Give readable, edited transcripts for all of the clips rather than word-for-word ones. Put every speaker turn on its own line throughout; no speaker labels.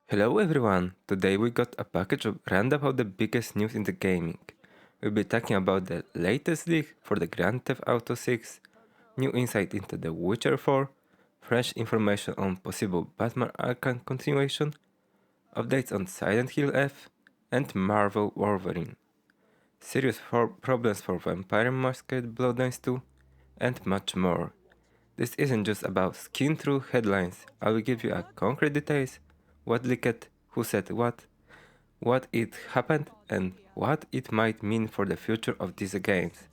Hello everyone! Today we got a package of random of the biggest news in the gaming. We'll be talking about the latest leak for the Grand Theft Auto 6, new insight into The Witcher 4, fresh information on possible Batman Arkham continuation, updates on Silent Hill F, and Marvel Wolverine, serious problems for Vampire Masquerade Bloodlines 2, and much more. This isn't just about skin through headlines. I will give you a concrete details, what leaked, who said what it happened, and what it might mean for the future of these games.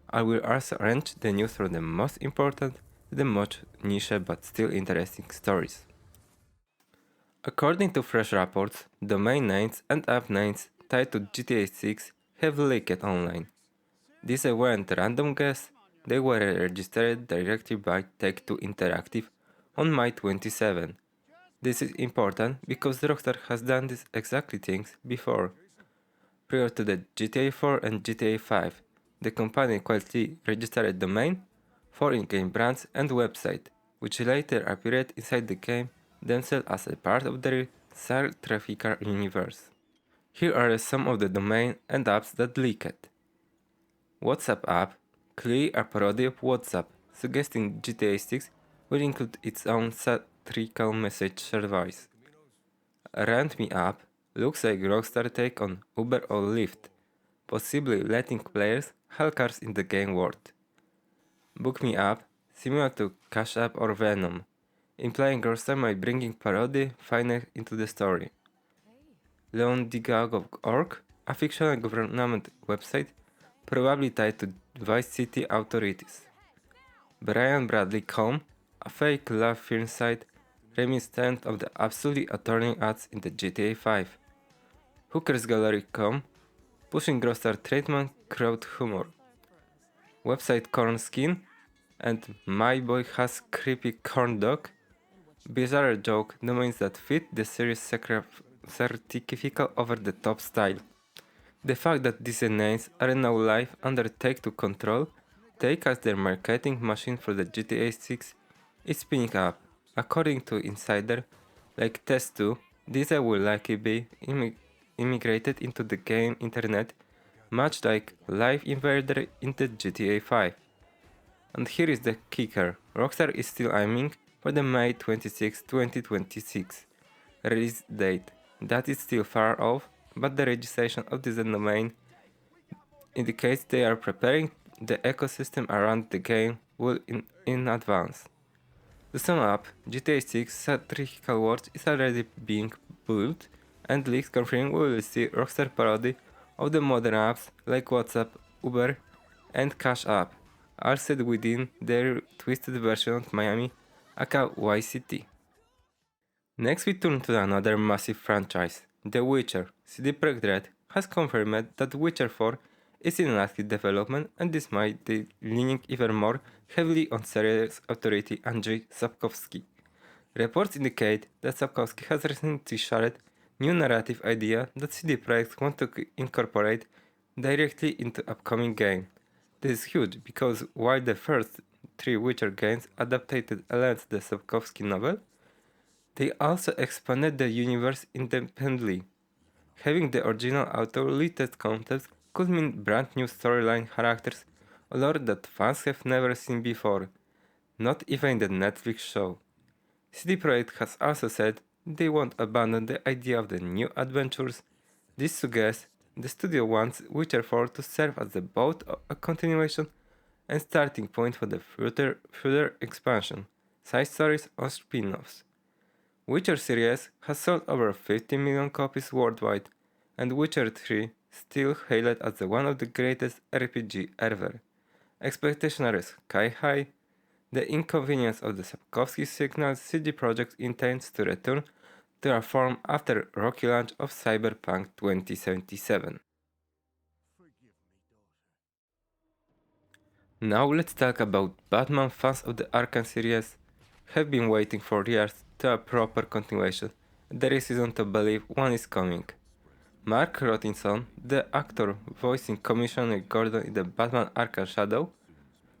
I will also arrange the news from the most important to the most niche but still interesting stories. According to fresh reports, domain names and app names tied to GTA 6 have leaked online. These weren't random guesses, they were registered directly by Take-Two Interactive on May 27. This is important because Rockstar has done these exactly things before. Prior to the GTA 4 and GTA 5, the company quietly registered a domain for in-game brands and website, which later appeared inside the game themselves as a part of their Trafficker universe. Here are some of the domain and apps that leaked. WhatsApp app, clearly a parody of WhatsApp, suggesting GTA 6 will include its own satirical message service. Rent Me app looks like Rockstar take on Uber or Lyft, possibly letting players hail cars in the game world. Book Me app, similar to Cash App or Venom, implying Rockstar might bringing parody finance into the story. LeonDigag.org, a fictional government website probably tied to Vice City authorities. Brian Bradley.com, a fake love film site reminiscent of the absolutely adorning ads in the GTA 5. HookersGallery.com, pushing Rockstar trademark crowd humor. Website Corn Skin and My Boy Has Creepy Corn Dog, bizarre joke domains that fit the series' certificate over-the-top style. The fact that these names are now live under Take-Two control, take as their marketing machine for the GTA 6 is spinning up. According to Insider, like Test 2, these will likely be immigrated into the game internet, much like Live Invader in the GTA 5. And here is the kicker, Rockstar is still aiming for the May 26, 2026 release date. That is still far off, but the registration of this domain indicates they are preparing the ecosystem around the game well in advance. To sum up, GTA 6 satirical world is already being built, and leaks confirm we will see Rockstar parody of the modern apps like WhatsApp, Uber, and Cash App, all set within their twisted version of Miami, aka Vice City. Next we turn to another massive franchise, The Witcher. CD Projekt RED has confirmed that Witcher 4 is in active development, and this might be leaning even more heavily on series authority Andrzej Sapkowski. Reports indicate that Sapkowski has recently shared new narrative idea that CD Projekt want to incorporate directly into upcoming game. This is huge because while the first three Witcher games adapted elements of the Sapkowski novel, they also expanded the universe independently. Having the original author lead that concept could mean brand new storyline characters or lore that fans have never seen before, not even the Netflix show. CD Projekt has also said they won't abandon the idea of the new adventures. This suggests the studio wants Witcher 4 to serve as both a continuation and starting point for the further expansion, side stories or spin-offs. Witcher series has sold over 50 million copies worldwide, and Witcher 3 still hailed as one of the greatest RPG ever. Expectations are sky high. The inconvenience of the Sapkowski signals CD Projekt intends to return to a form after rocky launch of Cyberpunk 2077. Now let's talk about Batman. Fans of the Arkham series have been waiting for years to a proper continuation. There is reason to believe one is coming. Mark Robinson, the actor voicing Commissioner Gordon in the Batman Arkham Shadow,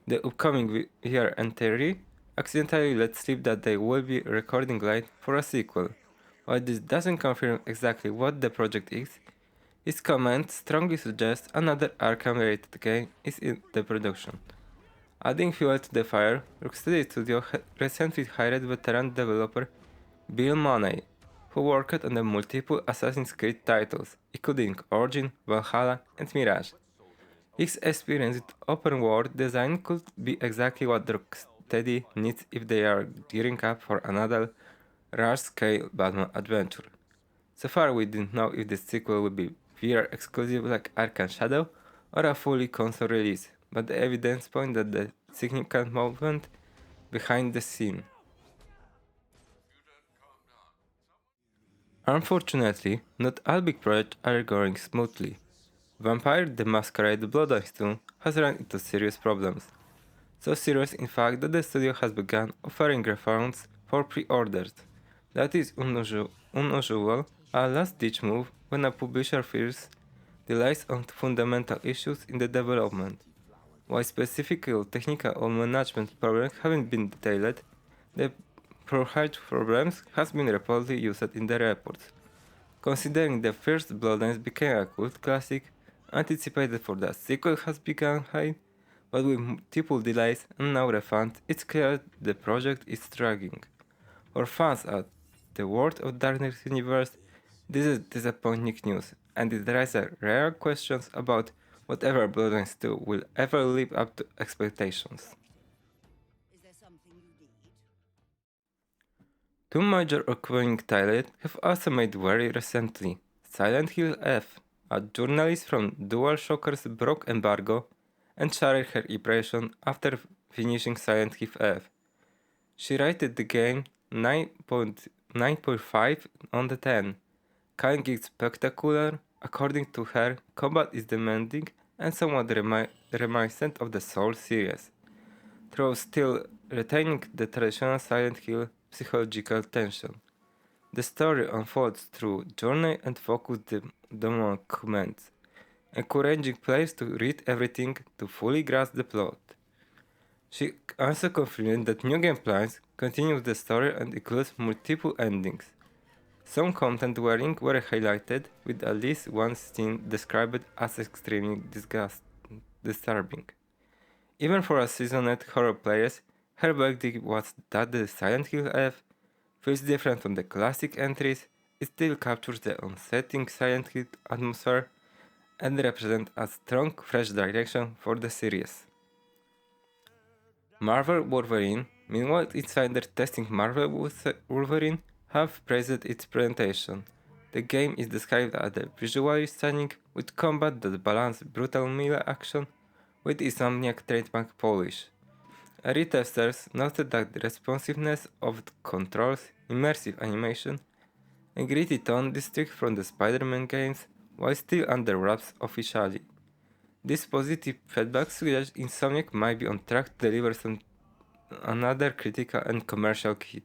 the upcoming year entry, accidentally let slip that they will be recording live for a sequel, While this doesn't confirm exactly what the project is, its comments strongly suggest another Arkham-related game is in the production. Adding fuel to the fire, Rocksteady Studio recently hired veteran developer Bill Money, who worked on the multiple Assassin's Creed titles, including Origin, Valhalla, and Mirage. His experience with open world design could be exactly what Rocksteady needs if they are gearing up for another large-scale Batman adventure. So far, we didn't know if the sequel will be VR exclusive like Arkham Shadow or a fully console release, but the evidence points that the significant movement behind the scene. Unfortunately, not all big projects are going smoothly. Vampire the Masquerade Bloodlines 2 has run into serious problems. So serious in fact that the studio has begun offering refunds for pre-orders. That is unusual, a last-ditch move when a publisher fears delays on fundamental issues in the development. While specific technical or management problems haven't been detailed, the procedural problems has been reportedly used in the reports. Considering the first Bloodlines became a cult classic, anticipated for the sequel has begun high, but with multiple delays and no refunds, it's clear the project is struggling. For fans of the World of Darkness universe, this is disappointing news, and it raises rare questions about whatever Bloodlines 2 will ever live up to expectations. Two major upcoming titles have also made very recently. Silent Hill F, a journalist from DualShockers broke embargo and shared her impression after finishing Silent Hill F. She rated the game 9.5 on the 10, calling it spectacular. According to her, combat is demanding and somewhat reminiscent of the Soul series, though still retaining the traditional Silent Hill psychological tension. The story unfolds through journey and focused documents, encouraging players to read everything to fully grasp the plot. She also confirmed that new game plans continue the story and includes multiple endings. Some content warnings were highlighted, with at least one scene described as extremely disturbing. Even for a seasoned horror players, her verdict was that the Silent Hill F feels different from the classic entries. It still captures the unsettling Silent Hill atmosphere and represents a strong, fresh direction for the series. Marvel Wolverine. Meanwhile, insiders testing Marvel Wolverine have praised its presentation. The game is described as visually stunning, with combat that balances brutal melee action with Insomniac trademark polish. Retesters noted that the responsiveness of the controls, immersive animation, and gritty tone distinct from the Spider-Man games while still under wraps officially. This positive feedback suggests Insomniac might be on track to deliver another critical and commercial hit.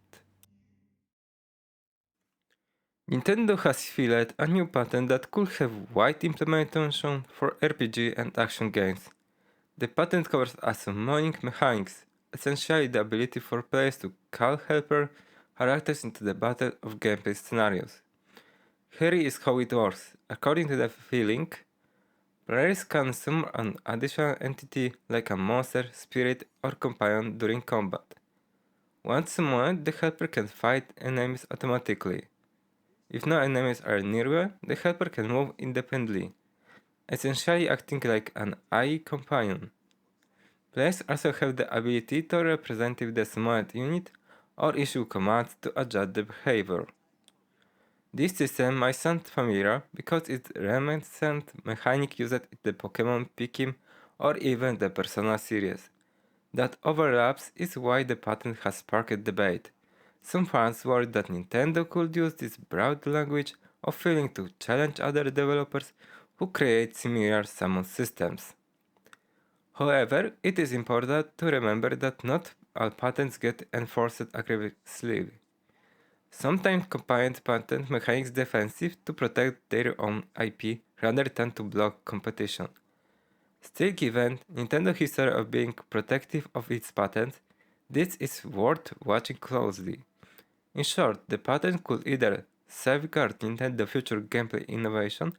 Nintendo has filed a new patent that could have wide implementation for RPG and action games. The patent covers a summoning mechanics, essentially the ability for players to call helper characters into the battle of gameplay scenarios. Here is how it works. According to the filing, players can summon an additional entity like a monster, spirit, or companion during combat. Once summoned, the helper can fight enemies automatically. If no enemies are nearby, the helper can move independently, essentially acting like an AI companion. Players also have the ability to represent the summoned unit or issue commands to adjust the behavior. This system might sound familiar because it's reminiscent mechanic used in the Pokemon Pikim or even the Persona series. That overlaps is why the patent has sparked debate. Some fans worry that Nintendo could use this broad language of feeling to challenge other developers who create similar summon systems. However, it is important to remember that not all patents get enforced aggressively. Sometimes compliant patent mechanics defensive to protect their own IP rather than to block competition. Still, given Nintendo's history of being protective of its patents, this is worth watching closely. In short, the patent could either safeguarding the future gameplay innovation,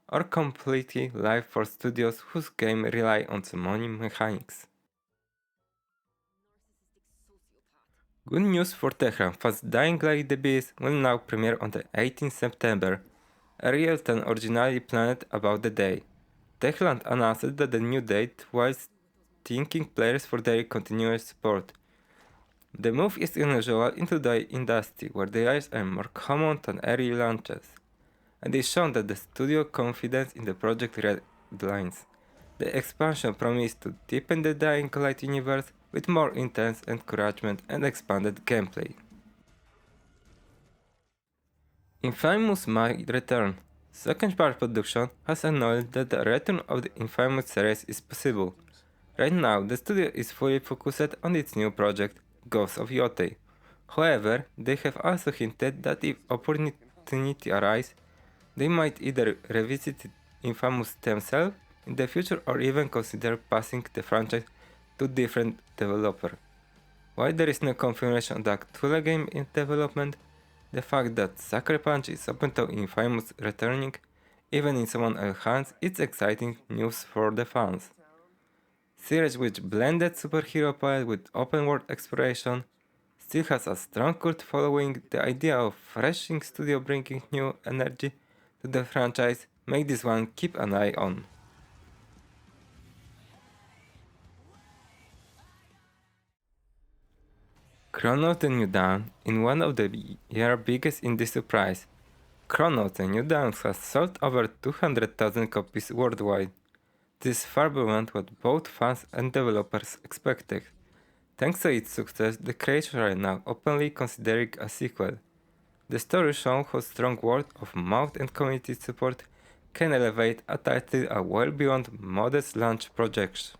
or completely live for studios whose game rely on the money mechanics. Good news for Tehran, fast Dying Light The Beast will now premiere on the 18th September, a real-time originally planned about the day. Techland announced that the new date was thanking players for their continuous support. The move is unusual into the industry where delays are more common than early launches, and it shown that the studio confidence in the Projekt RED lines. The expansion promised to deepen the Dying Light universe with more intense encouragement and expanded gameplay. Infamous might return. Second part production has acknowledged that the return of the Infamous series is possible. Right now, the studio is fully focused on its new project, Ghosts of Yotei. However, they have also hinted that if opportunity arises, they might either revisit Infamous themselves in the future or even consider passing the franchise to different developer. While there is no confirmation of the actual game in development, the fact that Sucker Punch is open to Infamous returning, even in someone else's hands, is exciting news for the fans. Series which blended superhero pilot with open world exploration, still has a strong cult following. The idea of refreshing studio bringing new energy to the franchise make this one keep an eye on. Cronos the New Dawn in one of the year's biggest indie surprise. Cronos the New Dawn has sold over 200,000 copies worldwide. This is far beyond what both fans and developers expected. Thanks to its success, the creators are now openly considering a sequel. The story shows how strong word of mouth and community support can elevate a title well beyond modest launch projections.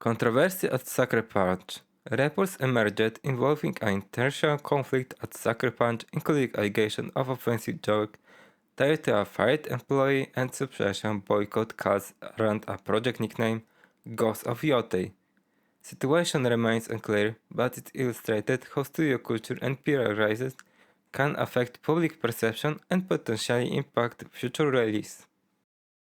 Controversy at Sucker Punch. Reports emerged involving an internal conflict at Sucker Punch, including allegations of offensive joke tied to a fired employee and substantial boycott calls around a project nickname, Ghosts of Yotei. Situation remains unclear, but it illustrated how studio culture and peer rises can affect public perception and potentially impact future release.